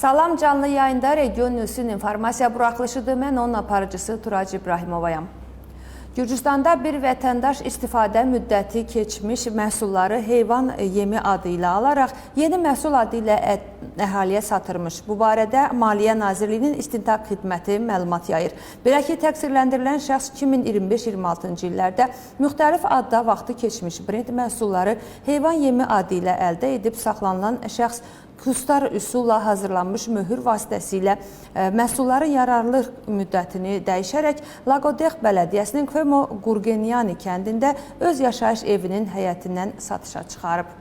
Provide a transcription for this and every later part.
Salam, canlı yayında Region News'un informasiya buraxılışıdır. Mən onun aparıcısı Turac İbrahimovayam. Gürcüstanda bir vətəndaş istifadə müddəti keçmiş məhsulları heyvan yemi adı ilə alaraq yeni məhsul adı ilə əhaliyə satırmış. Bu barədə Maliyyə Nazirliyinin İstintaq Xidməti məlumat yayır. Belə ki, təqsirləndirilən şəxs 2025-26-cı illərdə müxtəlif adda vaxtı keçmiş brend məhsulları heyvan yemi adı ilə əldə edib saxlanılan şəxs kustar üsulla hazırlanmış möhür vasitəsilə məhsulların yararlılıq müddətini dəyişərək Laqodex Bələdiyyəsinin Kvemo Qurgenyani kəndində öz yaşayış evinin həyətindən satışa çıxarıb.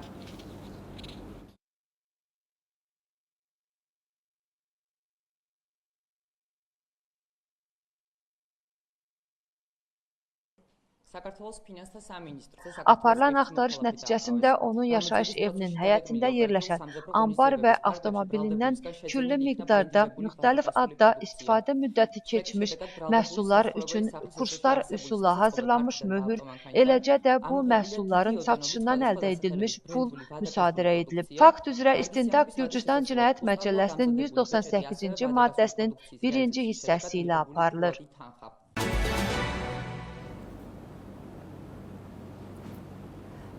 Aparılan axtarış nəticəsində onun yaşayış evinin həyətində yerləşən ambar və avtomobilindən küllü miqdarda müxtəlif adda istifadə müddəti keçmiş məhsullar üçün kurslar üsulla hazırlanmış möhür, eləcə də bu məhsulların satışından əldə edilmiş pul müsadirə edilib. Fakt üzrə istintaq Gürcüstan Cinayət Məcəlləsinin 198-ci maddəsinin 1-ci hissəsi ilə aparılır.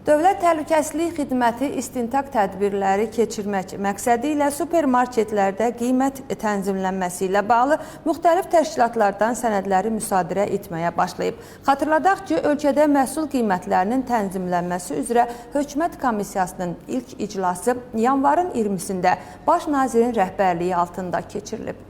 Dövlət Təhlükəsizlik Xidməti istintaq tədbirləri keçirmək məqsədi ilə supermarketlərdə qiymət tənzimlənməsi ilə bağlı müxtəlif təşkilatlardan sənədləri müsadirə etməyə başlayıb. Xatırladaq ki, ölkədə məhsul qiymətlərinin tənzimlənməsi üzrə Hökumət Komissiyasının ilk iclası yanvarın 20-sində Baş nazirin rəhbərliyi altında keçirilib.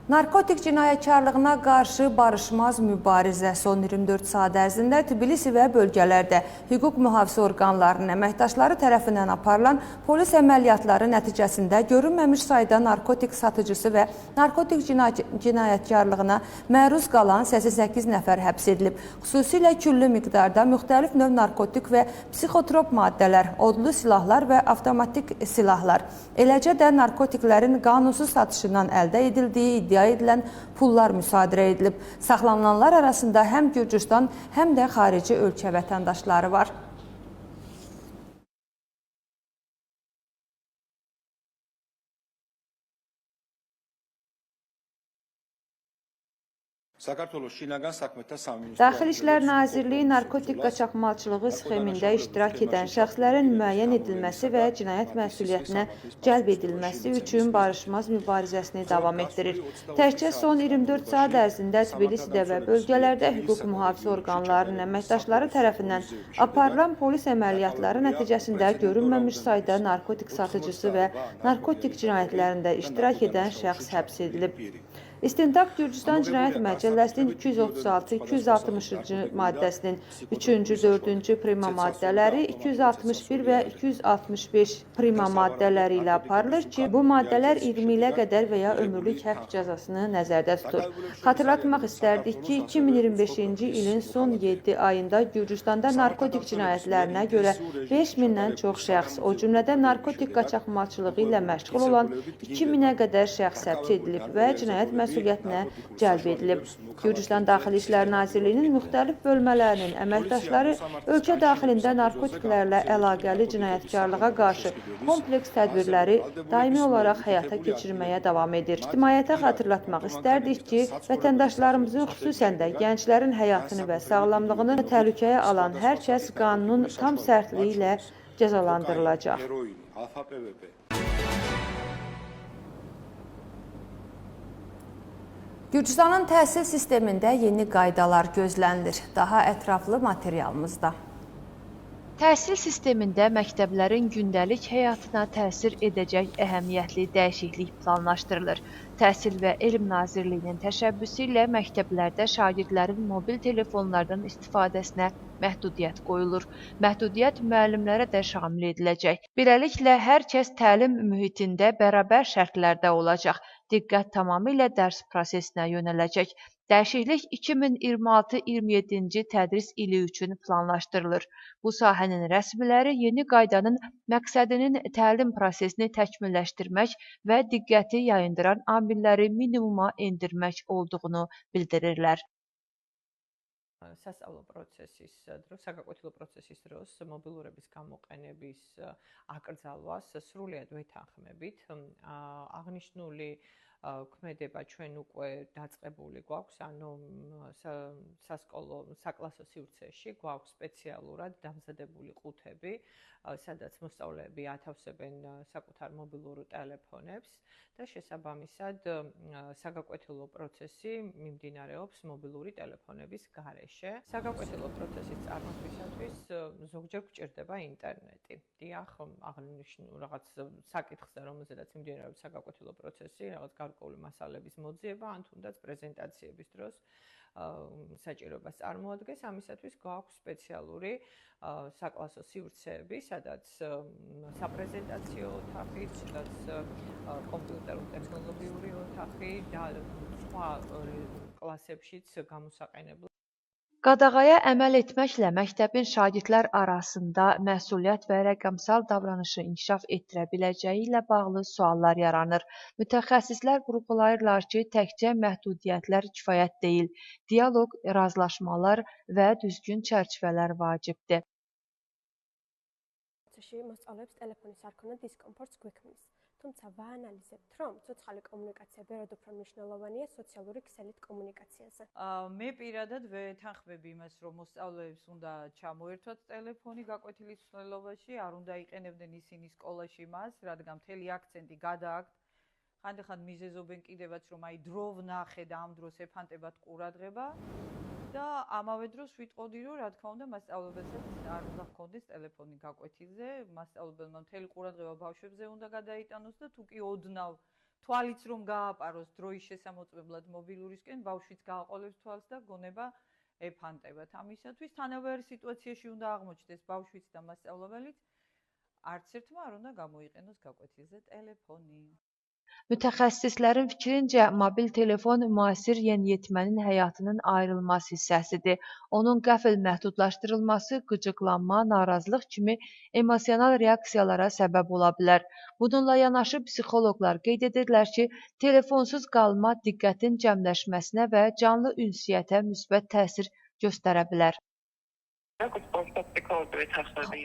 Narkotik cinayətkarlığına qarşı barışmaz mübarizə son 24 saat ərzində Tbilisi və bölgələrdə hüquq mühafizə orqanlarının əməkdaşları tərəfindən aparılan polis əməliyyatları nəticəsində görünməmiş sayda narkotik satıcısı və narkotik cinayətkarlığına məruz qalan 88 nəfər həbs edilib. Xüsusilə küllü miqdarda müxtəlif növ narkotik və psixotrop maddələr, odlu silahlar və avtomatik silahlar, eləcə də narkotiklərin qanunsuz satışından əldə edildiyi iddia edilən pullar müsadirə edilib. Saxlanılanlar arasında həm Gürcüstan, həm də xarici ölkə vətəndaşları var. Daxili İşlər Nazirliyi narkotik qaçaqmalçılığı sxemində iştirak edən şəxslərin müəyyən edilməsi və cinayət məsuliyyətinə cəlb edilməsi üçün barışmaz mübarizəsini davam etdirir. Təkcə son 24 saat ərzində Tbilisidə və bölgələrdə hüquq mühafizə orqanlarının əməkdaşları tərəfindən aparılan polis əməliyyatları nəticəsində görünməmiş sayda narkotik satıcısı və narkotik cinayətlərində iştirak edən şəxs həbs edilib. İstintaq Gürcüstan Cinayət Məcəlləsinin 236-260-cı maddəsinin 3-cü, 4-cü prima maddələri, 261 və 265 prima maddələri ilə aparılır ki, bu maddələr 20 ilə qədər və ya ömürlük həbs cəzasını nəzərdə tutur. Xatırlatmaq istərdik ki, 2025-ci ilin son 7 ayında Gürcüstanda narkotik cinayətlərinə görə 5000-dən çox şəxs, o cümlədə narkotik qaçaqmalçılığı ilə məşğul olan 2000-ə qədər şəxs həbs edilib və cinayət məsuliyyətinə cəlb edilib. Gürcüstan Daxili İşlər Nazirliyinin müxtəlif bölmələrinin əməkdaşları ölkə daxilində narkotiklərlə əlaqəli cinayətkarlığa qarşı kompleks tədbirləri daimi olaraq həyata keçirməyə davam edir. İctimaiyyətə xatırlatmaq istərdik ki, vətəndaşlarımızın xüsusən də gənclərin həyatını və sağlamlığını təhlükəyə alan hər kəs qanunun tam sərtliyi ilə cəzalandırılacaq. Gürcüstanın təhsil sistemində yeni qaydalar gözlənilir. Daha ətraflı materialımızda. Təhsil sistemində məktəblərin gündəlik həyatına təsir edəcək əhəmiyyətli dəyişiklik planlaşdırılır. Təhsil və Elm Nazirliyinin təşəbbüsü ilə məktəblərdə şagirdlərin mobil telefonlardan istifadəsinə məhdudiyyət qoyulur. Məhdudiyyət müəllimlərə də şamil ediləcək. Beləliklə, hər kəs təlim mühitində bərabər şərtlərdə olacaq. Diqqət tamamilə dərs prosesinə yönələcək. Dəyişiklik 2026-27-ci tədris ili üçün planlaşdırılır. Bu sahənin rəsmiləri yeni qaydanın məqsədinin təlim prosesini təkmilləşdirmək və diqqəti yayındıran amilləri minimuma endirmək olduğunu bildirirlər. სასწავლო პროცესის დროს, საგაკვეთილო პროცესის დროს მობილურების გამოყენების აკრძალვას სრულიად ვეთანხმებით. აღნიშნული ქმედება ჩვენ უკვე დაწყებული გვაქვს, ანუ საკლასო სივრცეში გვაქვს სპეციალურად დამზადებული ყუთები, სადაც მოსწავლეები ათავსებენ საკუთარ მობილურ ტელეფონებს და შესაბამისად საგაკვეთილო პროცესი მიმდინარეობს მობილური ტელეფონების გარეშე. საგაკვეთილო პროცესის წარმოთქმისათვის ზოგჯერ გვჭირდება ინტერნეტი. დიახ, აღნიშნულ რაღაც საკითხზე, რომელზედაც მიმდინარეობს საგაკვეთილო პროცესი, რაღაც გარკვეული მასალების მოძიება, ან თუნდაც პრეზენტაციების დროს საჭიროებას წარმოადგენს. ამისათვის გვაქვს სპეციალური საკლასო სივრცეები, სადაც საპრეზენტაციო ოთახი, სადაც კომპიუტერული ტექნოლოგიური ოთახი და სხვა კლასებშიც გამოსაყენებლად. Qadağaya əməl etməklə məktəbin şagirdlər arasında məsuliyyət və rəqəmsal davranışı inkişaf etdirə biləcəyi ilə bağlı suallar yaranır. Mütəxəssislər vurğulayırlar ki, təkcə məhdudiyyətlər kifayət deyil, dialoq, razılaşmalar və düzgün çərçivələr vacibdir. მოსწავლეებს ტელეფონის არ ქონა დისკომფორტს გვექმნის. თუმცა ვაანალიზებთ, რომ ცოცხალი კომუნიკაცია ბევრად უფრო მნიშვნელოვანია სოციალური ქსელით კომუნიკაციაზე. მე პირადად ვეთანხმები იმას, რომ მოსწავლეებს უნდა ჩამოერთვათ ტელეფონი გაკვეთილი მსვლელობაში, არ უნდა იყენებდნენ ისინი სკოლაში მას, რადგან მთელი აქცენტი გადააქვთ. ხანდახან მიზეზობენ კიდევაც, რომ აი დრო ვნახე და ამ დროს ეფანტებათ ყურადღება. და ამავე დროს ვიტყოდი, რომ რა თქმა უნდა მასწავლებელსაც არ უნდა ჰქონდეს ტელეფონი გაკვეთილზე, მასწავლებელმა მთელი ყურადღება ბავშვებზე უნდა გადაიტანოს და თუ კი ოდნავ თვალიც რომ გააპაროს დროის შესამოწმებლად მობილურისკენ, ბავშვიც გააყოლებს თვალს და გონება ეფანტებათ. ამისათვის თანაბარი სიტუაციაში უნდა აღმოჩნდეს ბავშვიც და მასწავლებელიც, არც ერთმა არ უნდა გამოიყენოს გაკვეთილზე ტელefoni. Mütəxəssislərin fikrincə, mobil telefon müasir yeniyetmənin həyatının ayrılmaz hissəsidir. Onun qəfil məhdudlaşdırılması qıcıqlanma, narazılıq kimi emosional reaksiyalara səbəb ola bilər. Bununla yanaşı psixoloqlar qeyd edirlər ki, telefonsuz qalma diqqətin cəmləşməsinə və canlı ünsiyyətə müsbət təsir göstərə bilər.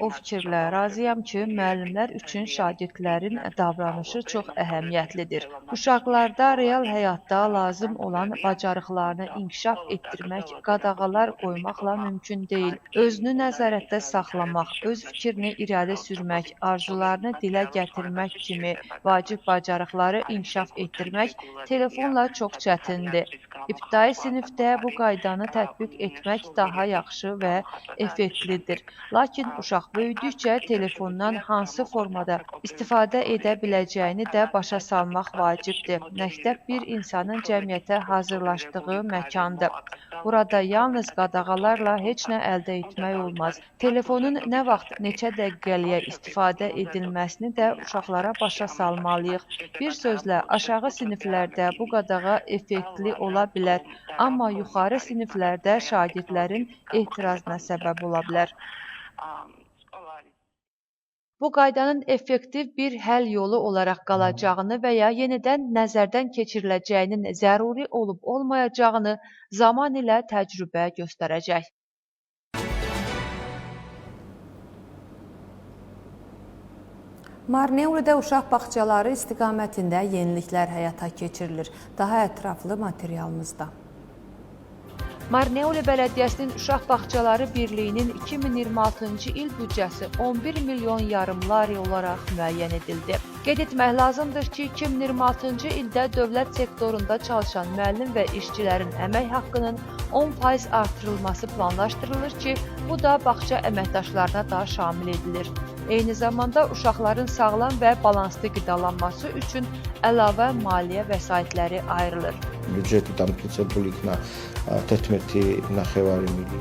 O fikirlə razıyam ki, müəllimlər üçün şagirdlərin davranışı çox əhəmiyyətlidir. Uşaqlarda real həyatda lazım olan bacarıqlarını inkişaf etdirmək, qadağalar qoymaqla mümkün deyil. Özünü nəzarətdə saxlamaq, öz fikrini irəli sürmək, arzularını dilə gətirmək kimi vacib bacarıqları inkişaf etdirmək telefonla çox çətindir. İbtidai sinifdə bu qaydanı tətbiq etmək daha yaxşı və effektlidir. Lakin uşaq böyüdükcə telefondan hansı formada istifadə edə biləcəyini də başa salmaq vacibdir. Məktəb bir insanın cəmiyyətə hazırlaşdığı məkandır. Burada yalnız qadağalarla heç nə əldə etmək olmaz. Telefonun nə vaxt, neçə dəqiqəliyə istifadə edilməsini də uşaqlara başa salmalıyıq. Bir sözlə, aşağı siniflərdə bu qadağa effektli ola bilər, amma yuxarı siniflərdə şagirdlərin etirazına səbəb ola bilər. Bu qaydanın effektiv bir həll yolu olaraq qalacağını və ya yenidən nəzərdən keçiriləcəyinin zəruri olub-olmayacağını zaman ilə təcrübə göstərəcək. Marneolidə uşaq bağçaları istiqamətində yeniliklər həyata keçirilir. Daha ətraflı materialımızda. Marneoli Bələdiyyəsinin Uşaq Bağçaları Birliyinin 2026-cı il büdcəsi 11 milyon yarım lari olaraq müəyyən edildi. Qeyd etmək lazımdır ki, 2026-cı ildə dövlət sektorunda çalışan müəllim və işçilərin əmək haqqının 10% artırılması planlaşdırılır ki, bu da bağça əməkdaşlarına da şamil edilir. Eyni zamanda uşaqların sağlam və balanslı qidalanması üçün əlavə maliyyə vəsaitləri ayrılır.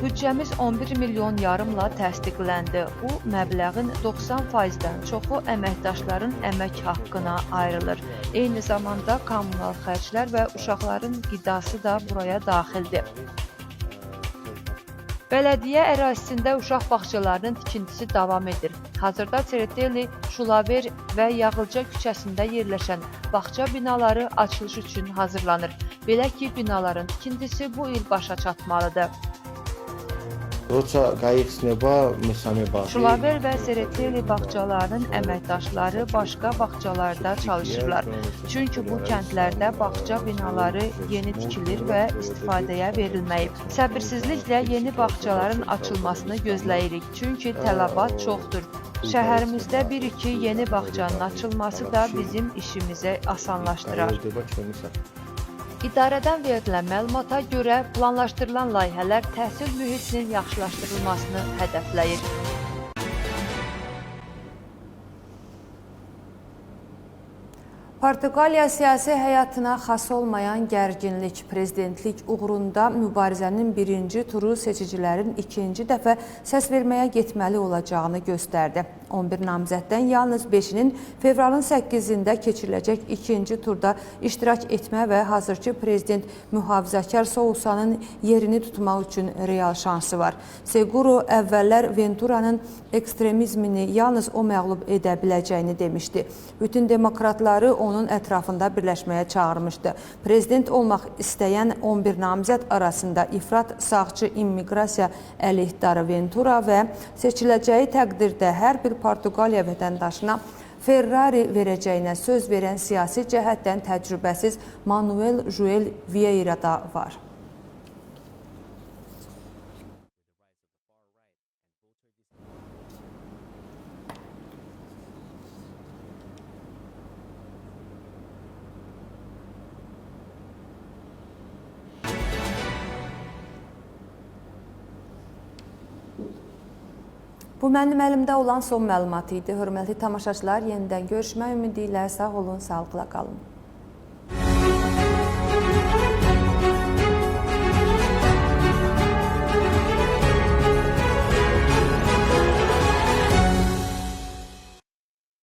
Büdcəmiz 11 milyon yarımla təsdiqləndi. Bu məbləğin 90%-dən çoxu əməkdaşların əmək haqqına ayrılır. Eyni zamanda kommunal xərclər və uşaqların qidası da buraya daxildir. Bələdiyyə ərazisində uşaq bağçalarının tikintisi davam edir. Hazırda Tsereteli, Şulaver və Yağılca küçəsində yerləşən bağça binaları açılış üçün hazırlanır. Belə ki, binaların tikintisi bu il başa çatmalıdır. Şulaver və Tsereteli bağçalarının əməkdaşları başqa bağçalarda çalışırlar. Çünki bu kəndlərdə bağça binaları yeni tikilir və istifadəyə verilməyib. Səbirsizliklə yeni bağçaların açılmasını gözləyirik, çünki tələbat çoxdur. Şəhərimizdə 1-2 yeni bağçanın açılması da bizim işimizi asanlaşdırar. İdarədən verilən məlumata görə planlaşdırılan layihələr təhsil mühitinin yaxşılaşdırılmasını hədəfləyir. Portuqaliya siyasi həyatına xas olmayan gərginlik, prezidentlik uğrunda mübarizənin birinci turu seçicilərin ikinci dəfə səs verməyə getməli olacağını göstərdi. 11 namizəddən yalnız 5-inin fevralın 8-də keçiriləcək ikinci turda iştirak etmə və hazırki prezident mühafizəkar Sousanın yerini tutmaq üçün real şansı var. Seguro əvvəllər Venturanın ekstremizmini yalnız o məğlub edə biləcəyini demişdi. Bütün demokratları onun ətrafında birləşməyə çağırmışdı. Prezident olmaq istəyən 11 namizəd arasında ifrat sağçı immiqrasiya əleyhdarı Ventura və seçiləcəyi təqdirdə hər bir Portuqaliya vətəndaşına Ferrari verəcəyinə söz verən siyasi cəhətdən təcrübəsiz Manuel Joel Vieira da var. Bu mənim əlimdə olan son məlumat idi. Hörmətli tamaşaçılar, yenidən görüşmək ümidi ilə sağ olun, sağlıqla qalın.